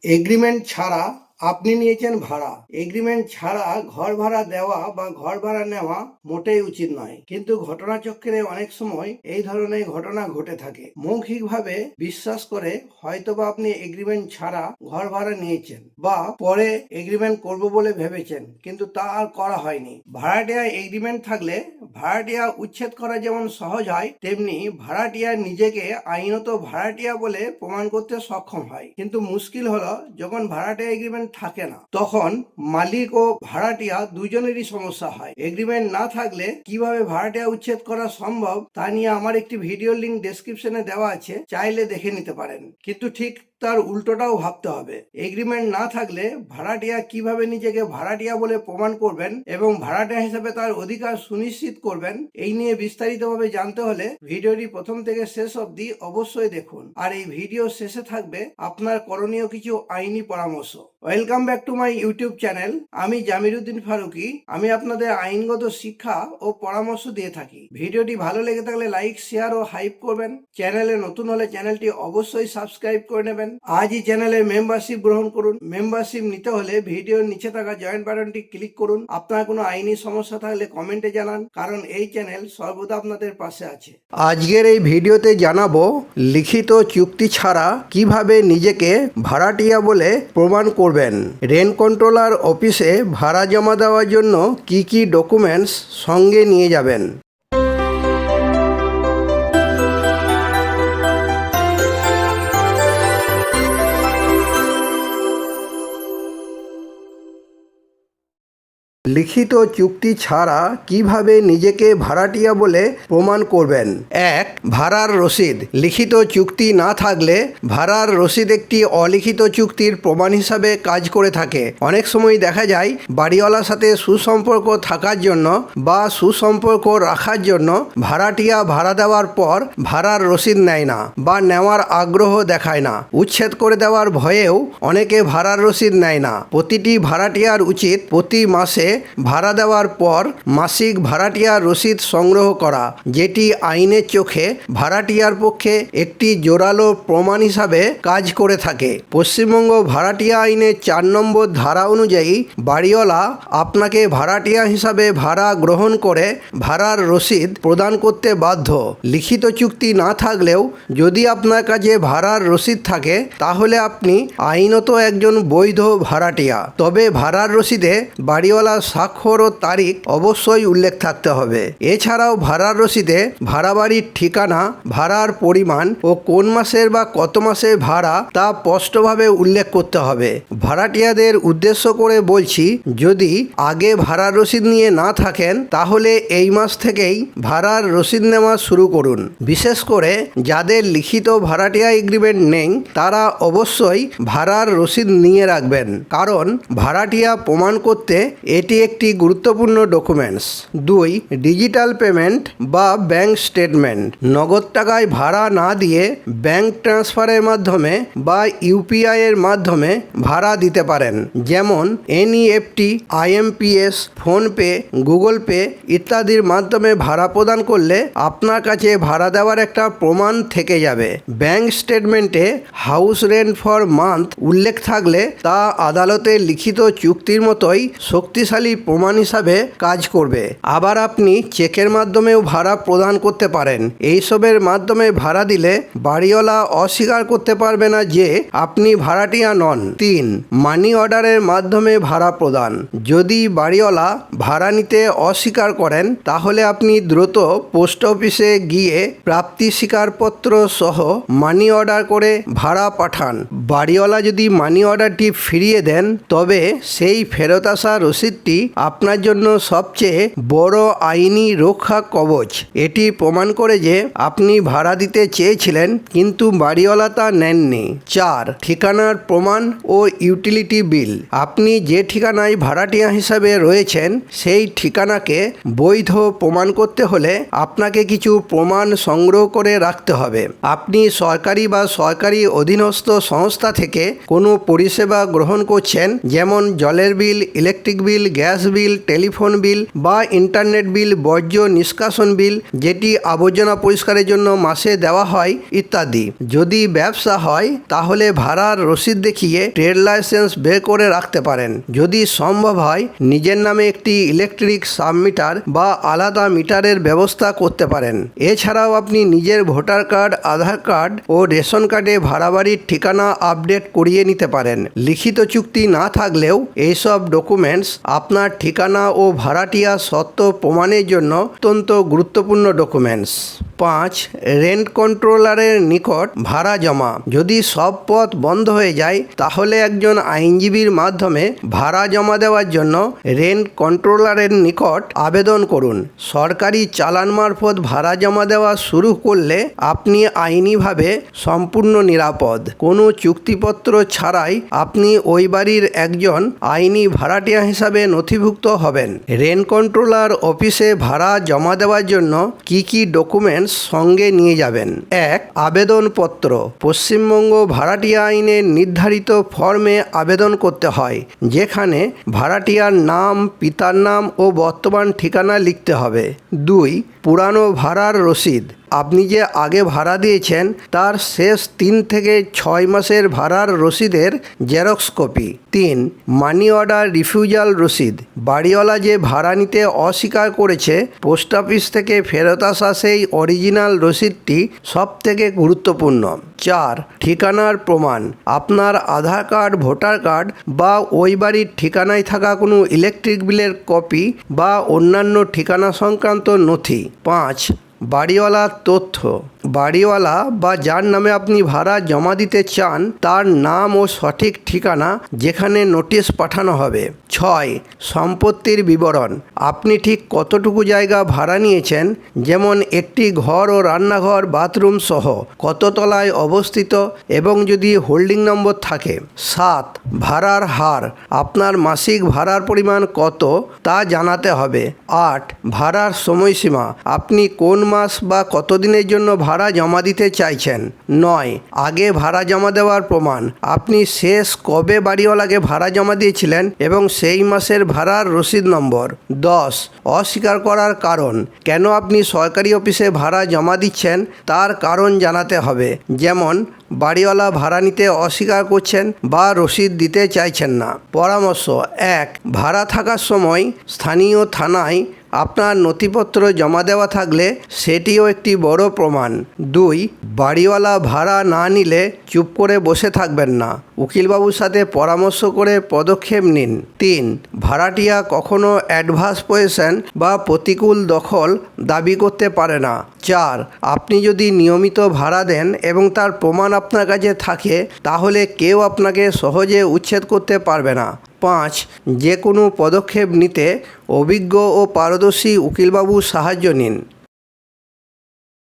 Agreement ছাড়া আপনি নিয়েছেন ভাড়া। এগ্রিমেন্ট ছাড়া ঘর ভাড়া দেওয়া বা ঘর ভাড়া নেওয়া মোটেই উচিত নয়, কিন্তু ঘটনাচক্রে অনেক সময় এই ধরনের ঘটনা ঘটে থাকে। মৌখিকভাবে বিশ্বাস করে হয়তোবা আপনি এগ্রিমেন্ট ছাড়া ঘর ভাড়া নিয়েছেন বা পরে এগ্রিমেন্ট করব বলে ভেবেছেন, কিন্তু তা আর করা হয়নি। ভাড়াটিয়া এগ্রিমেন্ট থাকলে ভাড়াটিয়া উচ্ছেদ করা যেমন সহজ হয়, তেমনি ভাড়াটিয়া নিজেকে আইনত ভাড়াটিয়া বলে প্রমাণ করতে সক্ষম হয়। কিন্তু মুশকিল হলো যখন ভাড়াটিয়া এগ্রিমেন্ট থাকে না, তখন মালিক ও ভাড়াটিয়া দুজনেরই সমস্যা হয়। এগ্রিমেন্ট না থাকলে কিভাবে ভাড়াটিয়া উচ্ছেদ করা সম্ভব তা নিয়ে আমার একটি ভিডিও লিংক ডেসক্রিপশনে দেওয়া আছে, চাইলে দেখে নিতে পারেন। কিন্তু ঠিক তার উল্টোটাও ভাবতে হবে। এগ্রিমেন্ট না থাকলে ভাড়াটিয়া কিভাবে নিজেকে ভাড়াটিয়া বলে প্রমাণ করবেন এবং ভাড়াটিয়া হিসেবে তার অধিকার সুনিশ্চিত করবেন, এই নিয়ে বিস্তারিতভাবে জানতে হলে ভিডিওটি প্রথম থেকে শেষ অবধি অবশ্যই দেখুন। আর এই ভিডিও শেষে থাকবে আপনার করণীয় কিছু আইনি পরামর্শ। Welcome back to my YouTube channel. আমি জামিরুদ্দিন ফারুকি। আমি আপনাদের আইনগত শিক্ষা ও পরামর্শ দিয়ে থাকি। ভিডিওটি ভালো লেগে থাকলে লাইক, শেয়ার ও হাইপ করবেন। চ্যানেলে নতুন হলে চ্যানেলটি অবশ্যই সাবস্ক্রাইব করে নেবেন। আজই চ্যানেলের মেম্বারশিপ গ্রহণ করুন। মেম্বারশিপ নিতে হলে ভিডিওর নিচে থাকা জয়েন বাটনটি ক্লিক করুন। আপনার কোনো আইনি সমস্যা থাকলে কমেন্টে জানান, কারণ এই চ্যানেল সর্বদা আপনাদের পাশে আছে। আজকের এই ভিডিওতে জানাবো লিখিত চুক্তি ছাড়া কিভাবে নিজেকে ভাড়াটিয়া বলে প্রমাণ করবেন। রেন্ট কন্ট্রোলার অফিসে ভাড়া জমা দেওয়ার জন্য কি কি ডকুমেন্টস সঙ্গে নিয়ে যাবেন। লিখিত চুক্তি ছাড়া কিভাবে নিজেকে ভাড়াটিয়া বলে প্রমাণ করবেন। 1. ভাড়ার রসিদ। লিখিত চুক্তি না থাকলে ভাড়ার রসিদ একটি অলিখিত চুক্তির প্রমাণ হিসাবে কাজ করে থাকে। অনেক সময় দেখা যায় বাড়িওয়ালার সাথে সুসম্পর্ক থাকার জন্য বা সুসম্পর্ক রাখার জন্য ভাড়াটিয়া ভাড়া দেওয়ার পর ভাড়ার রসিদ নেয় না বা নেওয়ার আগ্রহ দেখায় না। উচ্ছেদ করে দেওয়ার ভয়েও অনেকে ভাড়ার রসিদ নেয় না। প্রতিটি ভাড়াটিয়ার উচিত প্রতি মাসে ভাড়া দেওয়ার পর মাসিক ভাড়াটিয়ার রসিদ সংগ্রহ করা, যেটি আইনের চোখে ভাড়াটিয়ার পক্ষে একটি জোরালো প্রমাণ হিসাবে কাজ করে থাকে। পশ্চিমবঙ্গ ভাড়াটিয়া আইনের 4 নম্বর ধারা অনুযায়ী বাড়িওয়ালা আপনাকে ভাড়াটিয়া হিসাবে ভাড়া গ্রহণ করে ভাড়ার রসিদ প্রদান করতে বাধ্য। লিখিত চুক্তি না থাকলেও যদি আপনার কাছে ভাড়ার রসিদ থাকে, তাহলে আপনি আইনত একজন বৈধ ভাড়াটিয়া। তবে ভাড়ার রসিদে বাড়িওয়ালা স্বাক্ষর ও তারিখ অবশ্যই উল্লেখ থাকতে হবে। এছাড়াও ভাড়ার রসিদে ভাড়া বাড়ির ঠিকানা, ভাড়ার পরিমাণ ও কোন মাসের বা কত মাসের ভাড়া তা স্পষ্টভাবে উল্লেখ করতে হবে। ভাড়াটিয়াদের উদ্দেশ্য করে বলছি, যদি আগে ভাড়ার রসিদ নিয়ে না থাকেন, তাহলে এই মাস থেকেই ভাড়ার রসিদ নেওয়া শুরু করুন। বিশেষ করে যাদের লিখিত ভাড়াটিয়া এগ্রিমেন্ট নেই, তারা অবশ্যই ভাড়ার রসিদ নিয়ে রাখবেন, কারণ ভাড়াটিয়া প্রমাণ করতে এটি একটি গুরুত্বপূর্ণ ডকুমেন্টস। 2. ডিজিটাল পেমেন্ট বা ব্যাংক স্টেটমেন্ট। নগদ টাকায় ভাড়া না দিয়ে ব্যাংক ট্রান্সফারের মাধ্যমে বা ইউপিআই এর মাধ্যমে ভাড়া দিতে পারেন। যেমন NEFT, IMPS, PhonePe, Google pay ইত্যাদির মাধ্যমে ভাড়া প্রদান করলে আপনার কাছে ভাড়া দেওয়ার একটা প্রমাণ থেকে যাবে। ব্যাংক স্টেটমেন্টে হাউস রেন্ট ফর মান্থ উল্লেখ থাকলে তা আদালতের লিখিত চুক্তির মতোই শক্তিশালী প্রমাণ হিসাবে কাজ করবে। আবার আপনি চেকের মাধ্যমেও ভাড়া প্রদান করতে পারেন। এইসবের মাধ্যমে ভাড়া দিলে বাড়িওয়ালা অস্বীকার করতে পারবে না যে আপনি ভাড়াটিয়া নন। 3. মানি অর্ডারের মাধ্যমে ভাড়া প্রদান। যদি বাড়িওয়ালা ভাড়া নিতে অস্বীকার করেন, তাহলে আপনি দ্রুত পোস্ট অফিসে গিয়ে প্রাপ্তি স্বীকারপত্র সহ মানি অর্ডার করে ভাড়া পাঠান। বাড়িওয়ালা যদি মানি অর্ডারটি ফিরিয়ে দেন, তবে সেই ফেরত আসা রসিদটি আপনার জন্য সবচেয়ে বড় আইনি রক্ষা কবচ। এটি প্রমাণ করে যে আপনি ভাড়া দিতে চেয়েছিলেন, কিন্তু বাড়িওয়ালা তা নেননি। 4. ঠিকানার প্রমাণ ও ইউটিলিটি বিল। আপনি যে ঠিকানায় ভাড়াটিয়া হিসাবে রয়েছেন, সেই ঠিকানাকে বৈধ প্রমাণ করতে হলে আপনাকে কিছু প্রমাণ সংগ্রহ করে রাখতে হবে। আপনি সরকারি বা সরকারি অধীনস্থ সংস্থা থেকে কোনো পরিষেবা গ্রহণ করছেন, যেমন জলের bill, electric bill, gas bill, telephone bill বা ইন্টারনেট বিল, বর্জ্য নিষ্কাশন বিল যেটি আবর্জনা পরিষ্কারের জন্য মাসে দেওয়া হয় ইত্যাদি। যদি ব্যবসা হয় তাহলে ভাড়ার রসিদ দেখিয়ে ট্রেড লাইসেন্স বের করে রাখতে পারেন। যদি সম্ভব হয় নিজের নামে একটি ইলেকট্রিক সাবমিটার বা আলাদা মিটারের ব্যবস্থা করতে পারেন। এছাড়াও আপনি নিজের ভোটার কার্ড, আধার কার্ড ও রেশন কার্ডে ভাড়া বাড়ির ঠিকানা আপডেট করিয়ে নিতে পারেন। লিখিত চুক্তি না থাকলেও এইসব ডকুমেন্টস আপনার ঠিকানা ও ভাড়াটিয়া সত্ত্ব প্রমাণের জন্য অত্যন্ত গুরুত্বপূর্ণ ডকুমেন্টস। 5. রেন্ট কন্ট্রোলারের নিকট ভাড়া জমা। যদি সব পথ বন্ধ হয়ে যায় তাহলে একজন আইনজীবীর মাধ্যমে ভাড়া জমা দেওয়ার জন্য রেন্ট কন্ট্রোলারের নিকট আবেদন করুন। সরকারি চালান মারফত ভাড়া জমা দেওয়া শুরু করলে আপনি আইনিভাবে সম্পূর্ণ নিরাপদ। কোনো চুক্তিপত্র ছাড়াই আপনি ওই বাড়ির একজন আইনি ভাড়াটিয়া হিসাবে নথিভুক্ত হবেন। রেন্ট কন্ট্রোলার অফিসে ভাড়া জমা দেওয়ার জন্য কি কি ডকুমেন্টস সঙ্গে নিয়ে যাবেন? 1. আবেদনপত্র। পশ্চিমবঙ্গ ভাড়াটিয়া আইনের নির্ধারিত ফর্মে আবেদন করতে হয়, যেখানে ভাড়াটিয়ার নাম, পিতার নাম ও বর্তমান ঠিকানা লিখতে হবে। 2. পুরানো ভাড়ার রসিদ। আপনি যে আগে ভাড়া দিয়েছেন তার শেষ 3 থেকে 6 মাসের ভাড়ার রসিদের xerox copy. 3. Money order refusal রসিদ। বাড়িওয়ালা যে ভাড়া নিতে অস্বীকার করেছে, পোস্ট অফিস থেকে ফেরত আসা সেই অরিজিনাল রসিদটি সব থেকে গুরুত্বপূর্ণ। 4. ঠিকানার প্রমাণ। আপনার আধার কার্ড, ভোটার কার্ড বা ওই বাড়ির ঠিকানায় থাকা কোনো ইলেকট্রিক বিলের কপি বা অন্যান্য ঠিকানা সংক্রান্ত নথি। 5. বাড়িওয়ালার তথ্য। বাড়িওয়ালা বা যার নামে আপনি ভাড়া জমা দিতে চান তার নাম ও সঠিক ঠিকানা যেখানে নোটিশ পাঠানো হবে। 6. সম্পত্তির বিবরণ। আপনি ঠিক কতটুকু জায়গা ভাড়া নিয়েছেন, যেমন একটি ঘর ও রান্নাঘর, বাথরুম সহ, কত তলায় অবস্থিত এবং যদি হোল্ডিং নম্বর থাকে। 7. ভাড়ার হার। আপনার মাসিক ভাড়ার পরিমাণ কত তা জানাতে হবে। 8. ভাড়ার সময়সীমা। আপনি কোন মাস বা কতদিনের জন্য ভাড়া জমা দিতে চাইছেন। 9. আগে ভাড়া জমা দেওয়ার প্রমাণ। আপনি শেষ কবে বাড়িওয়ালাকে ভাড়া জমা দিয়েছিলেন এবং সেই মাসের ভাড়ার রসিদ নম্বর। 10. অস্বীকার করার কারণ। কেন আপনি সরকারি অফিসে ভাড়া জমা দিচ্ছেন তার কারণ জানাতে হবে, যেমন বাড়িওয়ালা ভাড়া নিতে অস্বীকার করছেন বা রসিদ দিতে চাইছেন না। পরামর্শ: 1. ভাড়া থাকার সময় স্থানীয় থানায় আপনার নথিপত্র জমা দেওয়া থাকলে সেটিও একটি বড় প্রমাণ। 2. বাড়িওয়ালা ভাড়া না নিলে চুপ করে বসে থাকবেন না, উকিলবাবুর সাথে পরামর্শ করে পদক্ষেপ নিন। 3. ভাড়াটিয়া কখনো অ্যাডভার্স পজিশন বা প্রতিকূল দখল দাবি করতে পারে না। 4. আপনি যদি নিয়মিত ভাড়া দেন এবং তার প্রমাণ আপনার কাছে থাকে তাহলে কেউ আপনাকে সহজে উচ্ছেদ করতে পারবে না। 5. যে কোনো পদক্ষেপ নিতে অভিজ্ঞ ও পারদর্শী উকিলবাবুর সাহায্য নিন।